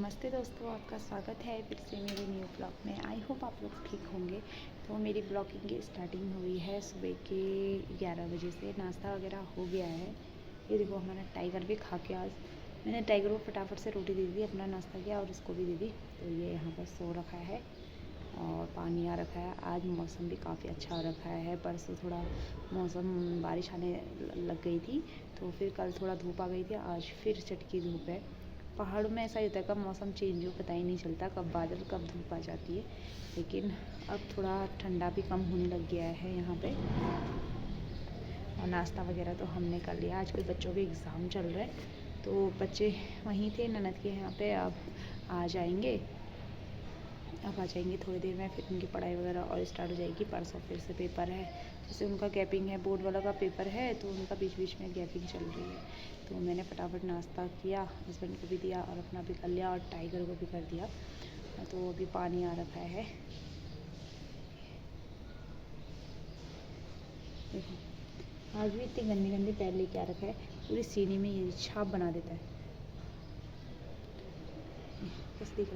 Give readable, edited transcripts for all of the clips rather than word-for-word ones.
नमस्ते दोस्तों, आपका स्वागत है फिर से मेरे न्यू ब्लॉग में। आई होप आप लोग ठीक होंगे। तो मेरी ब्लॉगिंग की स्टार्टिंग हुई है सुबह के 11 बजे से। नाश्ता वगैरह हो गया है। ये देखो हमारा टाइगर भी खा के, आज मैंने टाइगर को फटाफट से रोटी दे दी, अपना नाश्ता किया और उसको भी दे दी। तो ये यहाँ पर सो रखा है और पानी आ रखा है। आज मौसम भी काफ़ी अच्छा हो रखा है। परसों थोड़ा मौसम बारिश आने लग गई थी, तो फिर कल थोड़ा धूप आ गई थी, आज फिर चटकी धूप है। पहाड़ों में ऐसा ही होता है, कब मौसम चेंज हो पता ही नहीं चलता, कब बादल कब धूप आ जाती है। लेकिन अब थोड़ा ठंडा भी कम होने लग गया है यहाँ पे। और नाश्ता वगैरह तो हमने कर लिया। आजकल बच्चों के एग्ज़ाम चल रहे हैं, तो बच्चे वहीं थे ननद के यहाँ पे। अब आ जाएंगे थोड़ी देर में, फिर उनकी पढ़ाई वगैरह और स्टार्ट हो जाएगी। परसों फिर से पेपर है, जैसे उनका गैपिंग है, बोर्ड वाला का पेपर है, तो उनका बीच बीच में गैपिंग चल रही है। तो मैंने फटाफट नाश्ता किया, हस्बैंड को भी दिया और अपना भी कर लिया और टाइगर को भी कर दिया। तो अभी पानी आ रखा है, देखो आज भी इतनी गंदी गंदी पैर लेके आ रखा है, पूरी सीढ़ी में ये छाप बना देता है। बस देखो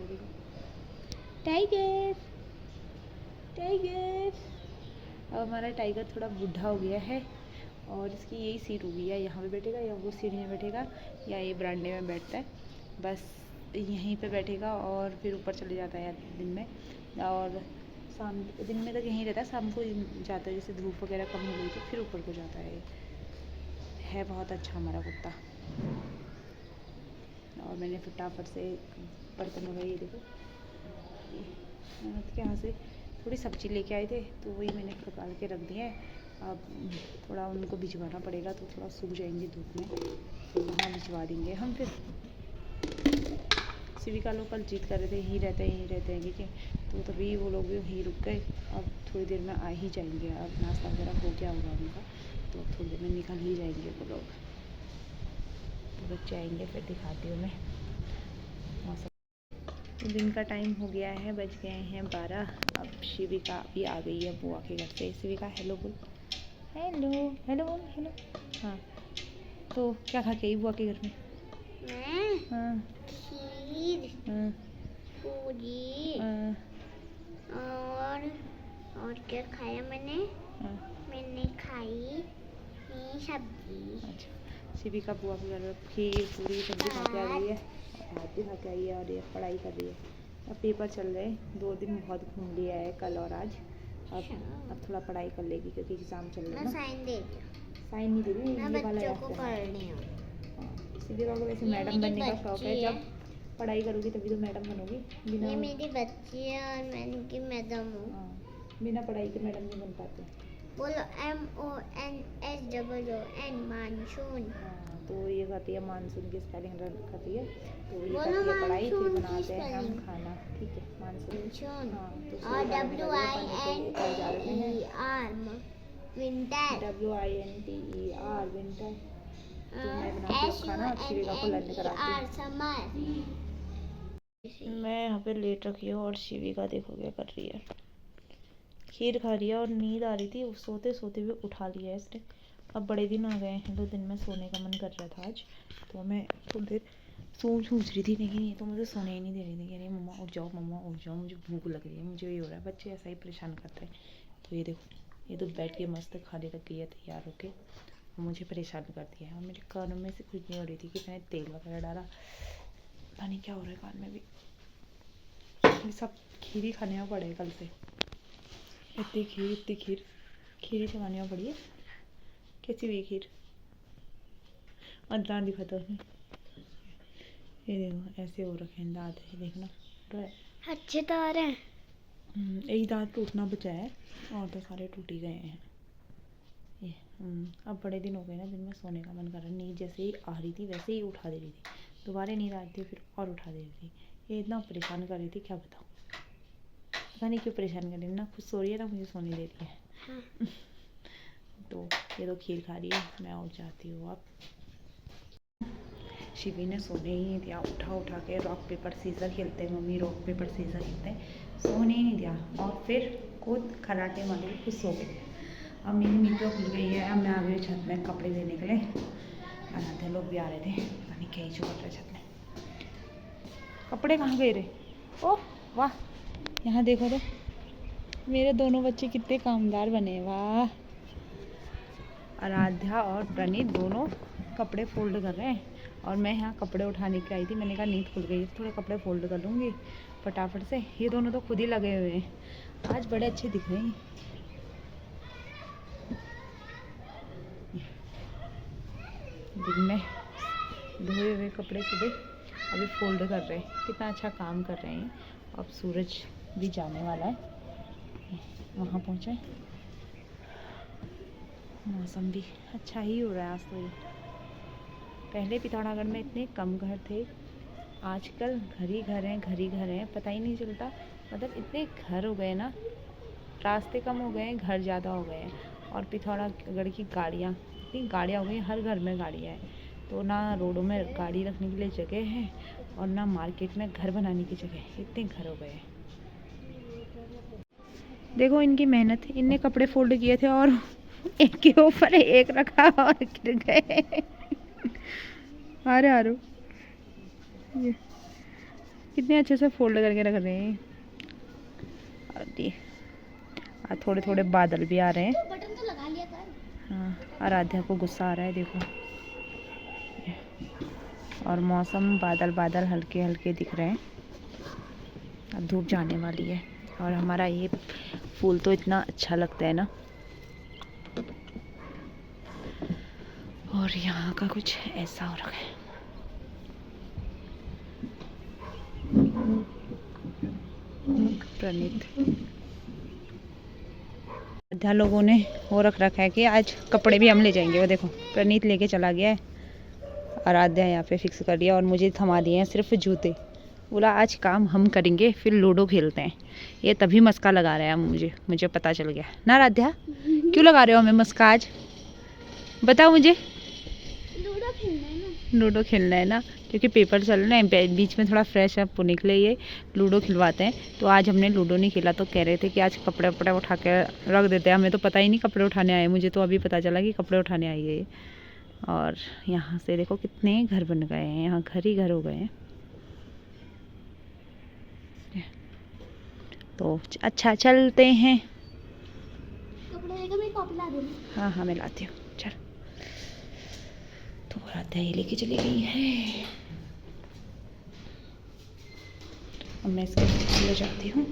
टाइगर टाइगर। अब हमारा टाइगर थोड़ा बूढ़ा हो गया है और इसकी यही सीट हो गई है, यहाँ पे बैठेगा या वो सीढ़ी में बैठेगा या ये बरांडे में बैठता है, बस यहीं पे बैठेगा और फिर ऊपर चले जाता है दिन में। और शाम दिन में तक यहीं रहता है, शाम को जाता है, जैसे धूप वगैरह कम हो गई तो फिर ऊपर को जाता है बहुत अच्छा हमारा कुत्ता। और मैंने फटाफट से बर्तन वगैरह, ये देखो ननद के यहाँ से थोड़ी सब्ज़ी लेके आए थे, तो वही मैंने निकाल के रख दिया है। अब थोड़ा उनको भिजवाना पड़ेगा, तो थोड़ा सूख जाएंगे धूप में, तो वहाँ भिजवा देंगे हम। फिर शिविका लोग कल जीत कर रहे थे यहीं रहते हैं ठीक है, तो तभी वो लोग भी वहीं रुक गए। अब थोड़ी देर में आ ही जाएंगे। अब नाश्ता वगैरह हो गया होगा उनका, तो थोड़ी देर में निकल ही जाएंगे वो लोग। तो बच्चे आएंगे फिर दिखाती हूँ मैं मौसम। दिन का टाइम हो गया है, बज गए हैं 12। अब शिविका भी आ गई है बुआ के घर से। शिविका हेलो बोल, हेलो हेलो बोल, हेलो। हाँ, तो क्या खा के आई बुआ के घर में? हाँ, खीर, पूरी और क्या खाया मैंने? मैंने खाई सब्जी। अच्छा, शिविका बुआ के घर में खीर पूरी सब्जी खा के आ गई है, भात भी खा के आई है और ये पढ़ाई कर रही है। अब पेपर चल रहे हैं, 2 दिन बहुत घूम लिया है कल और आज। अब थोड़ा पढ़ाई कर लेगी क्योंकि एग्ज़ाम चल रहा है ना। साइन नहीं दे रही, ये वाला याद करना। शिविका को वैसे मैडम बनने का शौक है, जब पढ़ाई करोगी तभी तो मैडम बनोगी। बिना ये मेरी बच्ची है और मैं इनकी मैडम हूँ। बिना पढ़ाई के मैडम नहीं बन पाते। बोलो MONSOON मानसून। तो ये खाती है मानसून की स्पेलिंग खाती है, तो ये करती है पढ़ाई, फिर बनाते हैं हम खाना। ठीक है, मानसून। हाँ, तो और WINTER विंटर। तो मैं बनाती हूँ खाना और शिविका को लंच कराती हूँ। मैं यहाँ पे लेट रखी हूँ और शिविका देखो क्या कर रही है, खीर खा रही है और नींद आ रही थी, सोते सोते भी उठा लिया है इसने। अब बड़े दिन आ गए हैं, 2 दिन में सोने का मन कर रहा था आज, तो मैं थोड़ी देर सोच रही थी, लेकिन ये तो मुझे सोने ही नहीं दे रही थी। कह रही मम्मा उठ जाओ, मुझे भूख लग रही है, मुझे ये हो रहा है। बच्चे ऐसा ही परेशान करते हैं। तो ये देखो, ये तो बैठ के मस्त खाने लग गई है तैयार होके, और मुझे परेशान कर दिया है। और मेरे कानों में से कुछ नहीं हो रही थी कि मैंने तेल वगैरह डाला, पता नहीं क्या हो रहा है कान में भी। ये सब खीर ही खाने में पड़े कल से, इतनी खीर ही चबाने में पड़ी है। कैसी हुई खीर? और दांत दिखाता हूँ, ये देखो ऐसे हो रखे हैं दांत, ये देखना अच्छे तो आ रहे हैं। एक दांत टूटना बचा है और तो सारे टूट ही गए हैं ये। अब बड़े दिन हो गए ना, दिन में सोने का मन कर रहा है। नींद जैसे ही आ रही थी वैसे ही उठा दे रही थी, दोबारा नींद आ रही थी फिर और उठा दे रही थी। ये इतना परेशान कर रही थी, क्या बताऊँ, पता नहीं क्यों परेशान कर रही है। ना खुद सो रही है ना मुझे सोने दे रही है। हाँ। तो ये तो खीर खा रही है, मैं उठ जाती हूँ अब। शिवी ने सोने ही नहीं दिया, उठा के रॉक पेपर सीजर खेलते हैं, मम्मी रॉक पेपर सीजर खेलते हैं, सोने ही नहीं दिया। और फिर खुद खराटे मारे खुद सो गए। अब मेरी नींद तो खुल गई है। अब मैं आ गई छत में कपड़े देने के लिए, अनाथे लोग भी आ रहे थे, पता नहीं क्या ही जो कर रहे छत में। कपड़े कहाँ गए रे? ओह वाह, यहाँ देखो तो मेरे दोनों बच्चे कितने कामदार बने। वाह, आराध्या और प्रणीत दोनों कपड़े फोल्ड कर रहे हैं और मैं यहाँ कपड़े उठाने के आई थी। मैंने कहा नींद खुल गई, थोड़े कपड़े फोल्ड कर लूँगी फटाफट से। ये दोनों तो खुद ही लगे हुए हैं, आज बड़े अच्छे दिख रहे हैं। दिन में धोए हुए कपड़े सुबह अभी फोल्ड कर रहे हैं, कितना अच्छा काम कर रहे हैं। अब सूरज भी जाने वाला है, वहाँ पहुँचे। मौसम भी अच्छा ही हो रहा है आज तो। पहले पिथौरागढ़ में इतने कम घर थे, आजकल घर ही घर हैं, पता ही नहीं चलता। मतलब इतने घर हो गए ना, रास्ते कम हो गए हैं, घर ज़्यादा हो गए हैं। और पिथौरागढ़ की गाड़ियाँ, इतनी गाड़ियाँ हो गई, हर घर में गाड़ियाँ हैं। तो ना रोडों में गाड़ी रखने के लिए जगह है और ना मार्केट में घर बनाने की जगह, इतने घर हो गए हैं। देखो इनकी मेहनत, इनने कपड़े फोल्ड किए थे और एक के ऊपर एक रखा और गिर गए। अरे आरो, ये कितने अच्छे से फोल्ड करके रख रहे हैं। और थोड़े थोड़े बादल भी आ रहे हैं। बटन तो लगा लिया कर। हाँ, आराध्या को गुस्सा आ रहा है देखो। और मौसम बादल बादल हल्के हल्के दिख रहे हैं। अब धूप जाने वाली है और हमारा ये फूल तो इतना अच्छा लगता है ना। और यहाँ का कुछ ऐसा हो रखा है। प्रणीत, आध्या लोगों ने वो रख रखा है कि आज कपड़े भी हम ले जाएंगे। वो देखो प्रणीत लेके चला गया है, आराध्या यहाँ पे फिक्स कर दिया और मुझे थमा दिए हैं सिर्फ जूते। बोला आज काम हम करेंगे, फिर लूडो खेलते हैं। ये तभी मस्का लगा रहा है, मुझे पता चल गया ना। आराध्या क्यों लगा रहे हो हमें मस्का आज, बताओ मुझे। लूडो खेलना है ना, क्योंकि पेपर चल रहे हैं, बीच में थोड़ा फ्रेश अप होने के लिए ये लूडो खिलवाते हैं। तो आज हमने लूडो नहीं खेला, तो कह रहे थे कि आज कपड़े वपड़े उठा के रख देते हैं। हमें तो पता ही नहीं कपड़े उठाने आए, मुझे तो अभी पता चला कि कपड़े उठाने आई है। और यहाँ से देखो कितने घर बन गए हैं, यहाँ घर ही घर हो गए हैं। तो अच्छा चलते हैं। हाँ हाँ मैं लाती हूँ, चल। तो आराध्या ये लेके चली गई है, अब मैं इसके ले जाती हूँ।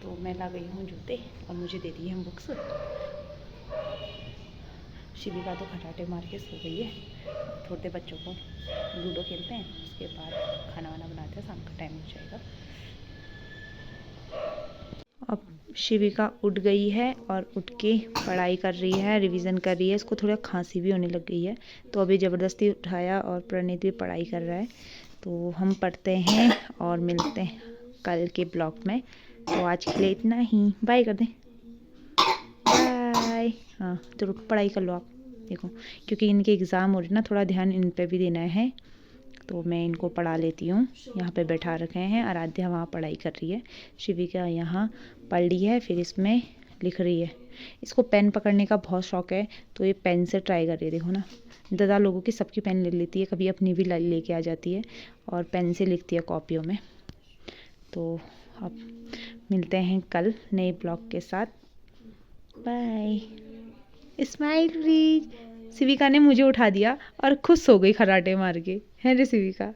तो मैं ला गई हूँ जूते और मुझे दे दी है बुक्स। शिविका तो खटाटे मार के सो गई है। थोड़ी देर बच्चों को लूडो खेलते हैं, उसके बाद खाना वाना बनाते हैं, शाम का टाइम हो जाएगा। अब शिविका उठ गई है और उठ के पढ़ाई कर रही है, रिवीजन कर रही है। इसको थोड़ा खांसी भी होने लग गई है, तो अभी ज़बरदस्ती उठाया और प्रणीत भी पढ़ाई कर रहा है। तो हम पढ़ते हैं और मिलते हैं कल के ब्लॉग में। तो आज के लिए इतना ही, बाय कर दें, बाय। हाँ तो पढ़ाई कर लो आप, देखो क्योंकि इनके एग्ज़ाम हो रहे ना, थोड़ा ध्यान इन पे भी देना है। तो मैं इनको पढ़ा लेती हूँ, यहाँ पे बैठा रखे हैं। आराध्या वहाँ पढ़ाई कर रही है, शिविका यहाँ पढ़ ली है, फिर इसमें लिख रही है। इसको पेन पकड़ने का बहुत शौक है, तो ये पेन से ट्राई कर रही है। देखो ना, दादा लोगों की सबकी पेन ले लेती है, कभी अपनी भी लेके आ जाती है और पेन से लिखती है कॉपियों में। तो अब मिलते हैं कल नए ब्लॉग के साथ, बाय। Smile please. शिविका ने मुझे उठा दिया और खुश हो गई खराटे मार के, है रे शिविका।